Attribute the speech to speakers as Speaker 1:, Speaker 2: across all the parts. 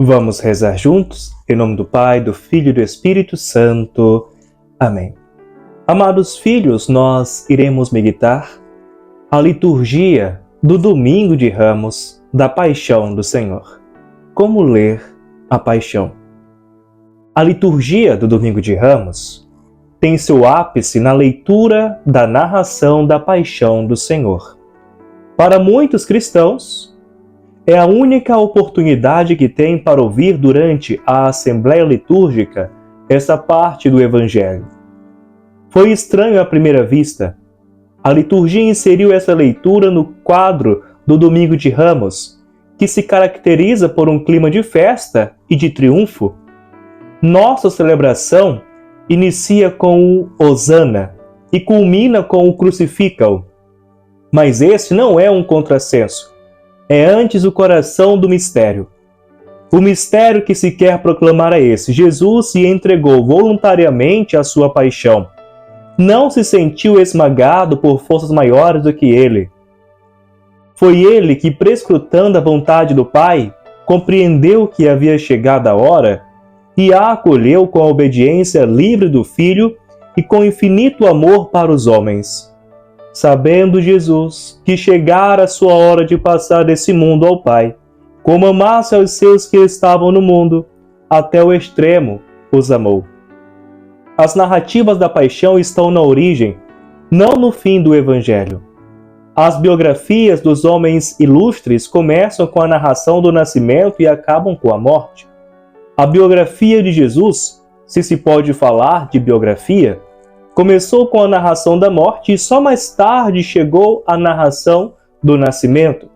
Speaker 1: Vamos rezar juntos, em nome do Pai, do Filho e do Espírito Santo. Amém. Amados filhos, nós iremos meditar a liturgia do Domingo de Ramos da Paixão do Senhor. Como ler a Paixão? A liturgia do Domingo de Ramos tem seu ápice na leitura da narração da Paixão do Senhor. Para muitos cristãos, é a única oportunidade que tem para ouvir durante a Assembleia Litúrgica essa parte do Evangelho. Foi estranho à primeira vista. A liturgia inseriu essa leitura no quadro do Domingo de Ramos, que se caracteriza por um clima de festa e de triunfo. Nossa celebração inicia com o Hosana e culmina com o Crucifica-o. Mas esse não é um contrassenso. É antes o coração do mistério. O mistério que se quer proclamar é esse: Jesus se entregou voluntariamente à sua paixão. Não se sentiu esmagado por forças maiores do que ele. Foi ele que, prescrutando a vontade do Pai, compreendeu que havia chegado a hora e a acolheu com a obediência livre do Filho e com infinito amor para os homens. Sabendo Jesus que chegara a sua hora de passar desse mundo ao Pai, como amasse aos seus que estavam no mundo, até o extremo os amou. As narrativas da paixão estão na origem, não no fim do Evangelho. As biografias dos homens ilustres começam com a narração do nascimento e acabam com a morte. A biografia de Jesus, se pode falar de biografia, começou com a narração da morte e só mais tarde chegou a narração do nascimento.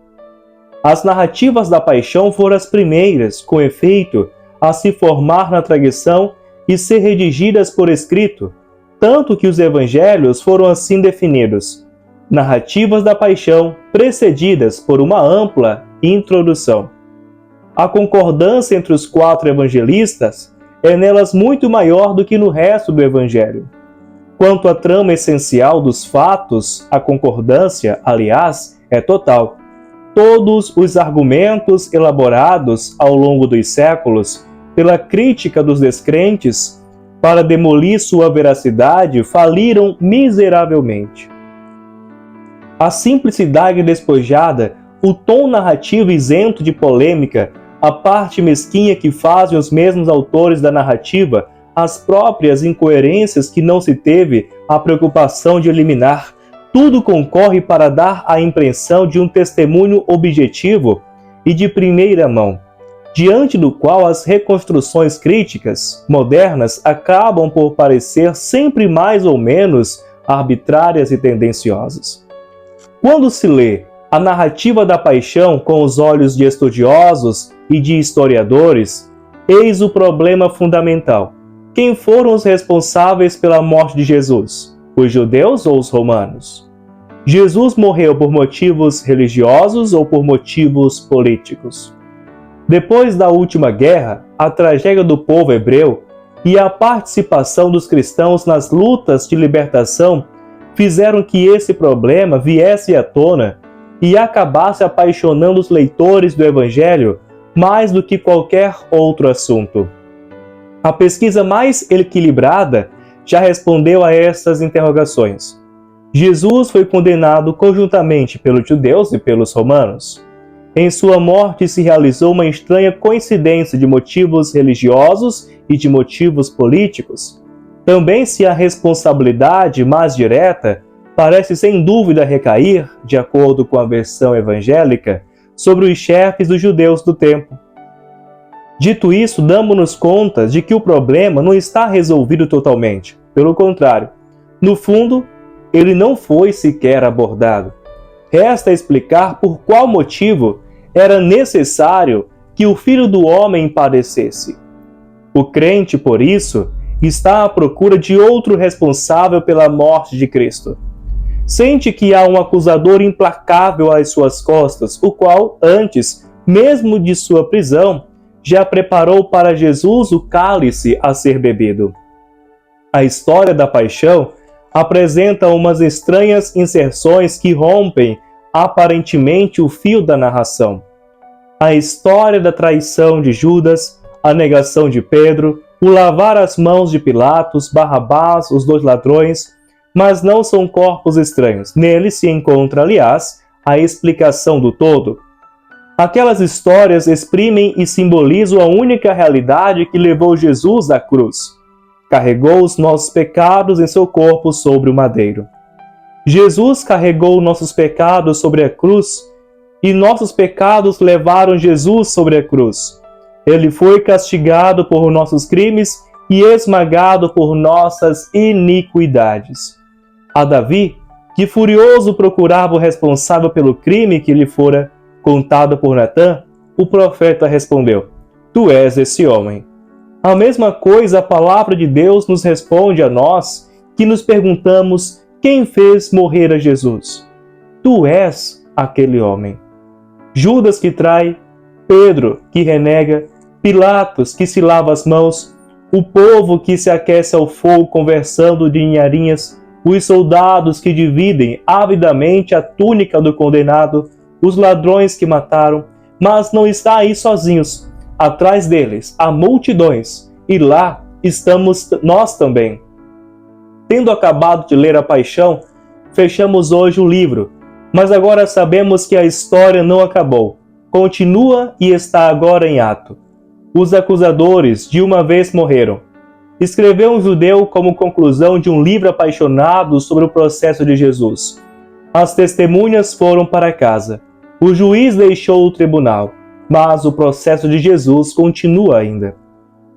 Speaker 1: As narrativas da paixão foram as primeiras, com efeito, a se formar na tradição e ser redigidas por escrito, tanto que os evangelhos foram assim definidos: narrativas da paixão precedidas por uma ampla introdução. A concordância entre os 4 evangelistas é nelas muito maior do que no resto do evangelho. Quanto à trama essencial dos fatos, a concordância, aliás, é total. Todos os argumentos elaborados ao longo dos séculos pela crítica dos descrentes para demolir sua veracidade faliram miseravelmente. A simplicidade despojada, o tom narrativo isento de polêmica, a parte mesquinha que fazem os mesmos autores da narrativa, as próprias incoerências que não se teve a preocupação de eliminar, tudo concorre para dar a impressão de um testemunho objetivo e de primeira mão, diante do qual as reconstruções críticas modernas acabam por parecer sempre mais ou menos arbitrárias e tendenciosas. Quando se lê a narrativa da paixão com os olhos de estudiosos e de historiadores, eis o problema fundamental. Quem foram os responsáveis pela morte de Jesus? Os judeus ou os romanos? Jesus morreu por motivos religiosos ou por motivos políticos? Depois da última guerra, a tragédia do povo hebreu e a participação dos cristãos nas lutas de libertação fizeram que esse problema viesse à tona e acabasse apaixonando os leitores do Evangelho mais do que qualquer outro assunto. A pesquisa mais equilibrada já respondeu a essas interrogações. Jesus foi condenado conjuntamente pelos judeus e pelos romanos. Em sua morte se realizou uma estranha coincidência de motivos religiosos e de motivos políticos. Também se a responsabilidade mais direta parece sem dúvida recair, de acordo com a versão evangélica, sobre os chefes dos judeus do tempo. Dito isso, damos-nos conta de que o problema não está resolvido totalmente. Pelo contrário, no fundo, ele não foi sequer abordado. Resta explicar por qual motivo era necessário que o Filho do Homem padecesse. O crente, por isso, está à procura de outro responsável pela morte de Cristo. Sente que há um acusador implacável às suas costas, o qual, antes mesmo de sua prisão, já preparou para Jesus o cálice a ser bebido. A história da paixão apresenta umas estranhas inserções que rompem aparentemente o fio da narração. a história da traição de Judas, a negação de Pedro, o lavar as mãos de Pilatos, Barrabás, os 2 ladrões, mas não são corpos estranhos. Nele se encontra, aliás, a explicação do todo. Aquelas histórias exprimem e simbolizam a única realidade que levou Jesus à cruz. Carregou os nossos pecados em seu corpo sobre o madeiro. Jesus carregou nossos pecados sobre a cruz e nossos pecados levaram Jesus sobre a cruz. Ele foi castigado por nossos crimes e esmagado por nossas iniquidades. A Davi, que furioso procurava o responsável pelo crime que lhe fora contado por Natã, o profeta respondeu: Tu és esse homem. A mesma coisa a palavra de Deus nos responde a nós, que nos perguntamos quem fez morrer a Jesus. Tu és aquele homem. Judas que trai, Pedro que renega, Pilatos que se lava as mãos, o povo que se aquece ao fogo conversando de ninharinhas, os soldados que dividem avidamente a túnica do condenado, os ladrões que mataram, mas não está aí sozinhos. Atrás deles há multidões, e lá estamos nós também. Tendo acabado de ler a Paixão, fechamos hoje o livro, mas agora sabemos que a história não acabou. Continua e está agora em ato. Os acusadores de uma vez morreram. Escreveu um judeu como conclusão de um livro apaixonado sobre o processo de Jesus. As testemunhas foram para casa. O juiz deixou o tribunal, mas o processo de Jesus continua ainda.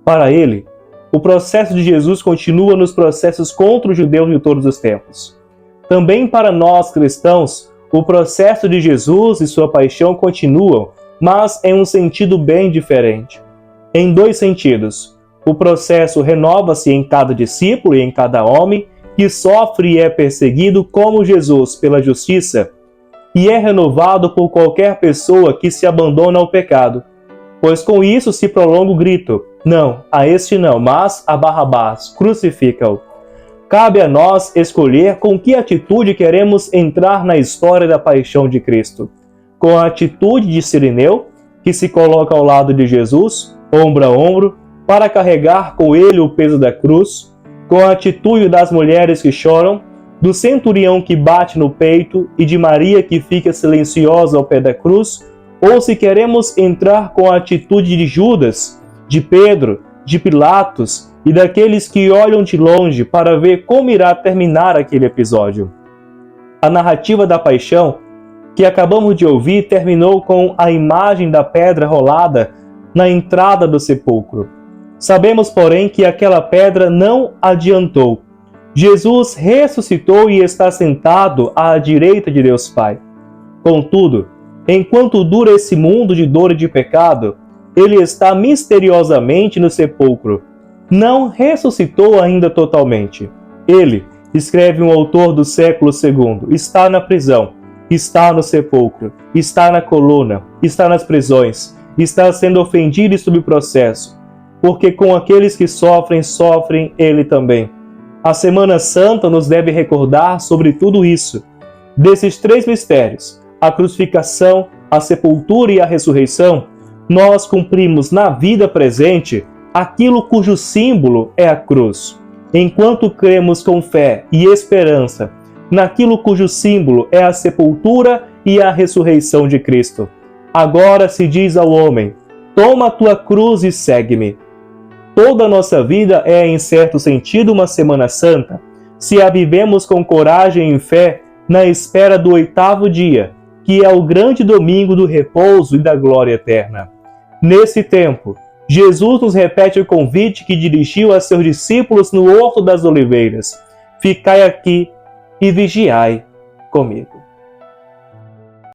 Speaker 1: Para ele, o processo de Jesus continua nos processos contra os judeus de todos os tempos. Também para nós cristãos, o processo de Jesus e sua paixão continuam, mas em um sentido bem diferente. Em 2 sentidos. O processo renova-se em cada discípulo e em cada homem que sofre e é perseguido como Jesus pela justiça, e é renovado por qualquer pessoa que se abandona ao pecado. Pois com isso se prolonga o grito: não, a este não, mas a Barrabás, crucifica-o. Cabe a nós escolher com que atitude queremos entrar na história da paixão de Cristo. Com a atitude de Cirineu, que se coloca ao lado de Jesus, ombro a ombro, para carregar com ele o peso da cruz, com a atitude das mulheres que choram, do centurião que bate no peito e de Maria que fica silenciosa ao pé da cruz, ou se queremos entrar com a atitude de Judas, de Pedro, de Pilatos e daqueles que olham de longe para ver como irá terminar aquele episódio. A narrativa da paixão que acabamos de ouvir terminou com a imagem da pedra rolada na entrada do sepulcro. Sabemos, porém, que aquela pedra não adiantou. Jesus ressuscitou e está sentado à direita de Deus Pai. Contudo, enquanto dura esse mundo de dor e de pecado, ele está misteriosamente no sepulcro. Não ressuscitou ainda totalmente. Ele, escreve um autor do século II, está na prisão, está no sepulcro, está na coluna, está nas prisões, está sendo ofendido e sob processo, porque com aqueles que sofrem, sofrem ele também. A Semana Santa nos deve recordar sobre tudo isso. Desses 3 mistérios, a crucificação, a sepultura e a ressurreição, nós cumprimos na vida presente aquilo cujo símbolo é a cruz, enquanto cremos com fé e esperança naquilo cujo símbolo é a sepultura e a ressurreição de Cristo. Agora se diz ao homem: toma a tua cruz e segue-me. Toda a nossa vida é, em certo sentido, uma Semana Santa, se a vivemos com coragem e fé na espera do 8º dia, que é o grande domingo do repouso e da glória eterna. Nesse tempo, Jesus nos repete o convite que dirigiu a seus discípulos no Horto das Oliveiras: ficai aqui e vigiai comigo.